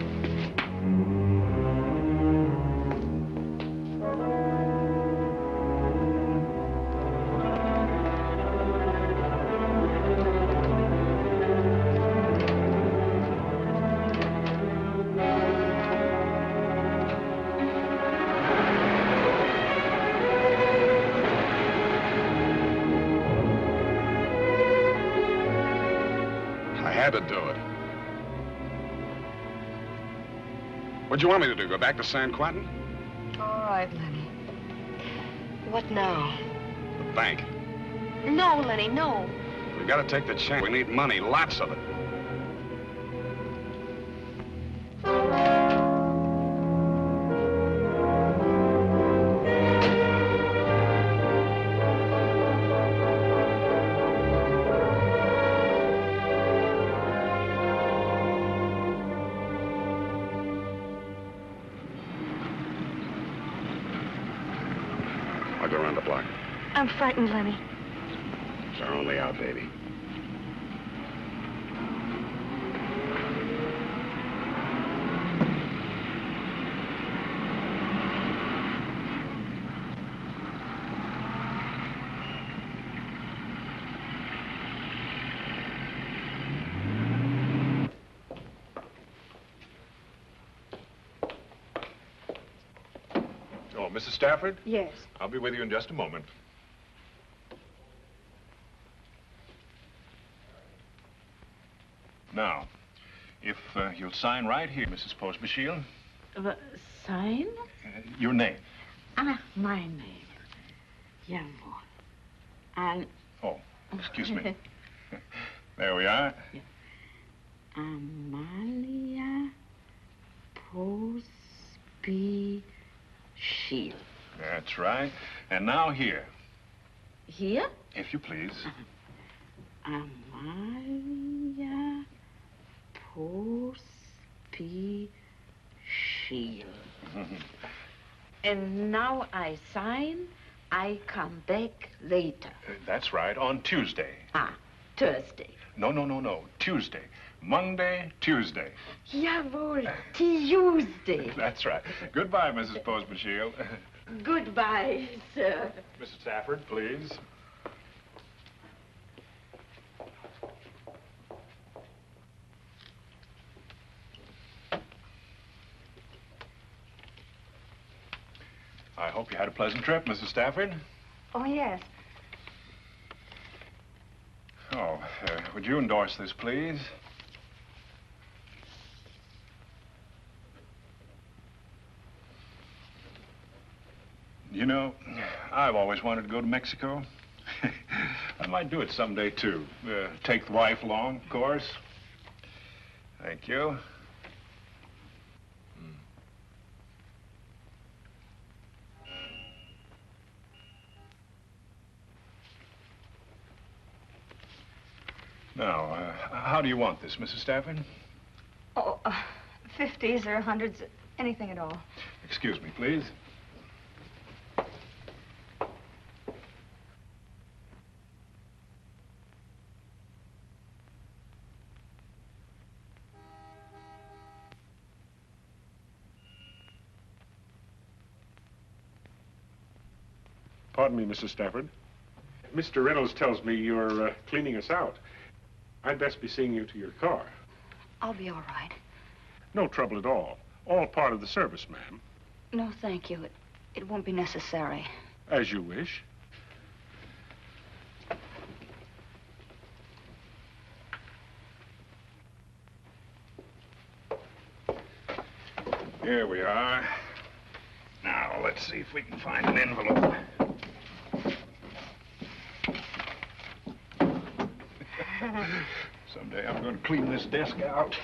Speaker 12: Had to do it. What'd you want me to do? Go back to San Quentin?
Speaker 3: All right, Lenny. What now?
Speaker 12: The bank.
Speaker 3: No, Lenny, no.
Speaker 12: We gotta take the chance. We need money, lots of it. go around the block.
Speaker 3: I'm frightened, Lenny.
Speaker 12: It's our only out, baby.
Speaker 18: Oh, Mrs. Stafford?
Speaker 1: Yes.
Speaker 18: I'll be with you in just a moment. Now, if you'll sign right here, Mrs. Postbashiel.
Speaker 16: Sign?
Speaker 18: Your name.
Speaker 16: Ah, my name. Jawohl. And...
Speaker 18: Oh, excuse me. There we are.
Speaker 16: Amalia Postbashiel.
Speaker 18: That's right. And now here.
Speaker 16: Here?
Speaker 18: If you please.
Speaker 16: Amalia Postbashiel. And now I sign, I come back later.
Speaker 18: That's right, on Tuesday.
Speaker 16: Ah, Thursday.
Speaker 18: No. Tuesday. Monday, Tuesday.
Speaker 16: Jawohl, Tuesday.
Speaker 18: That's right. Goodbye, Mrs. Postbashiel.
Speaker 16: Goodbye, sir.
Speaker 18: Mrs. Stafford, please. I hope you had a pleasant trip, Mrs. Stafford.
Speaker 1: Oh, yes.
Speaker 18: Oh, would you endorse this, please? You know, I've always wanted to go to Mexico. I might do it someday, too. Take the wife along, of course. Thank you. Now, how do you want this, Mrs. Stafford?
Speaker 1: Oh, 50s or 100s, anything at all.
Speaker 18: Excuse me, please.
Speaker 19: Pardon me, Mrs. Stafford. Mr. Reynolds tells me you're cleaning us out. I'd best be seeing you to your car.
Speaker 1: I'll be all right.
Speaker 19: No trouble at all. All part of the service, ma'am.
Speaker 1: No, thank you. It won't be necessary.
Speaker 19: As you wish.
Speaker 18: Here we are. Now, let's see if we can find an envelope. Someday I'm going to clean this desk out.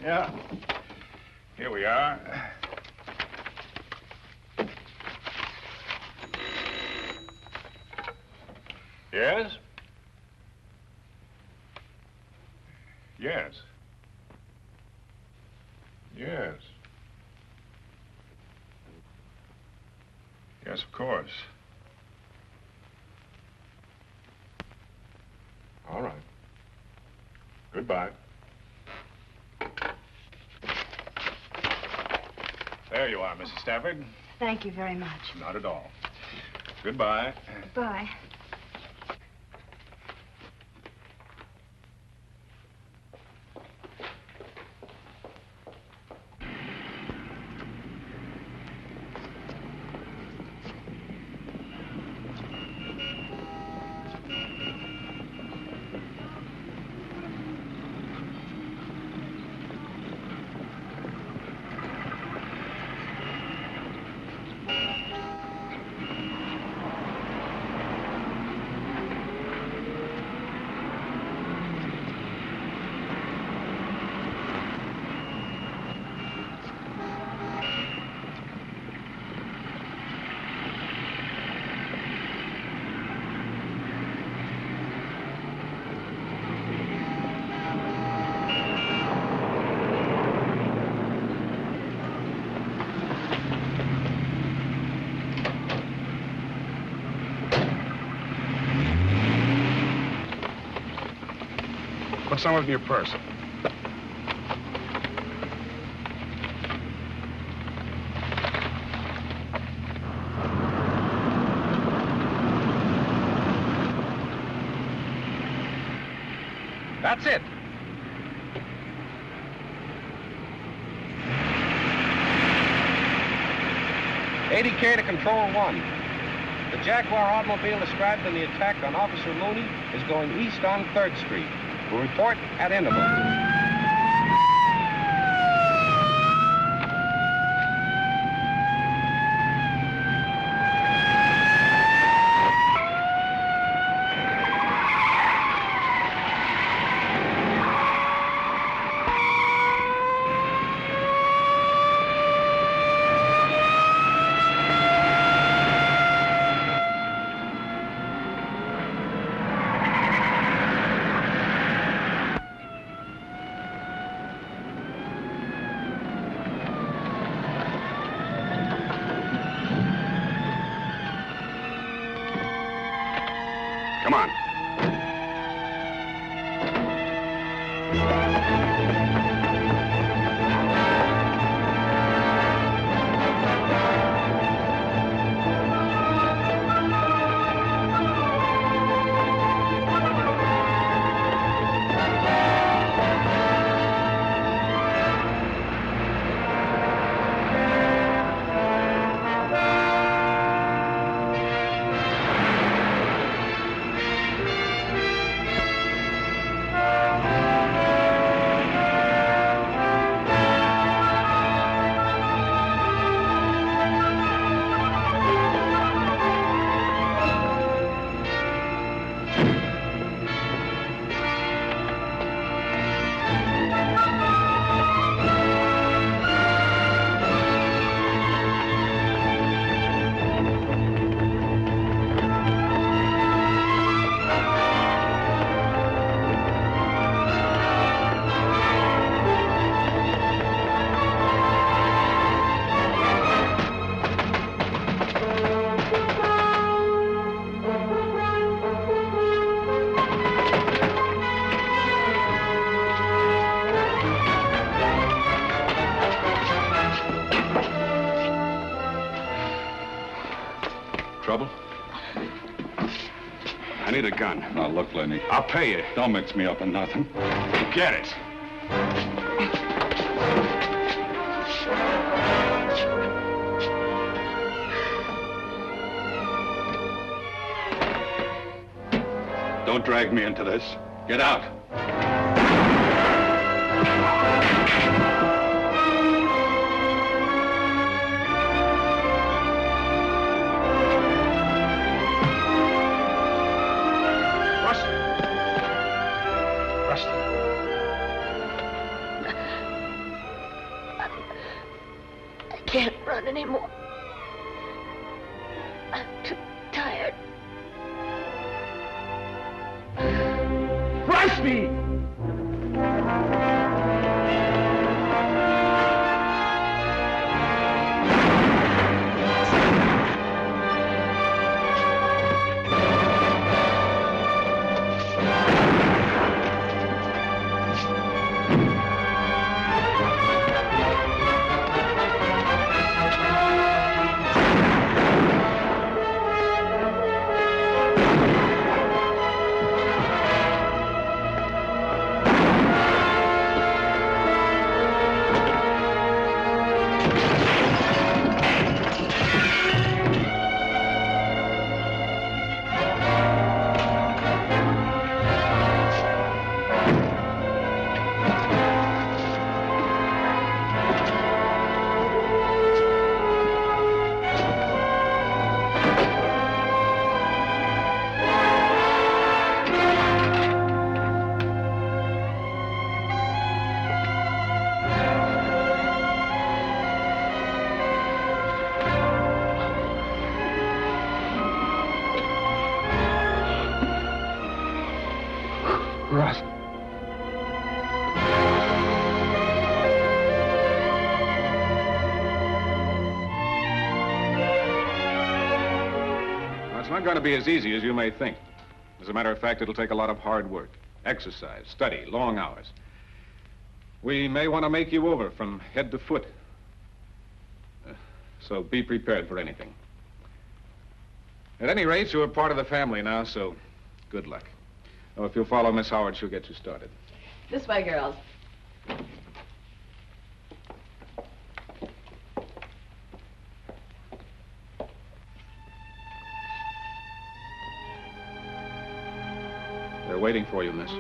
Speaker 18: Yeah. Here we are. Yes? Yes. Yes. Yes, of course. All right. Goodbye. There you are, Mrs. Stafford.
Speaker 1: Thank you very much.
Speaker 18: Not at all. Goodbye.
Speaker 1: Bye.
Speaker 12: Put some of it in your purse. That's it.
Speaker 20: $80K to Control 1. The Jaguar automobile described in the attack on Officer Mooney is going east on 3rd Street. We'll report at intervals.
Speaker 12: Come on.
Speaker 2: Trouble?
Speaker 12: I need a gun.
Speaker 18: Now, look, Lenny.
Speaker 12: I'll pay you.
Speaker 18: Don't mix me up in nothing.
Speaker 12: Get it.
Speaker 18: Don't drag me into this. Get out.
Speaker 1: I can't run anymore. I'm too tired.
Speaker 7: Rusty!
Speaker 12: Russ.
Speaker 2: Now, it's not going to be as easy as you may think. As a matter of fact, it'll take a lot of hard work exercise, study, long hours. We may want to make you over from head to foot. So be prepared for anything. At any rate, you're a part of the family now, so good luck. Oh, if you'll follow Miss Howard, she'll get you started.
Speaker 9: This way, girls.
Speaker 2: They're waiting for you, miss.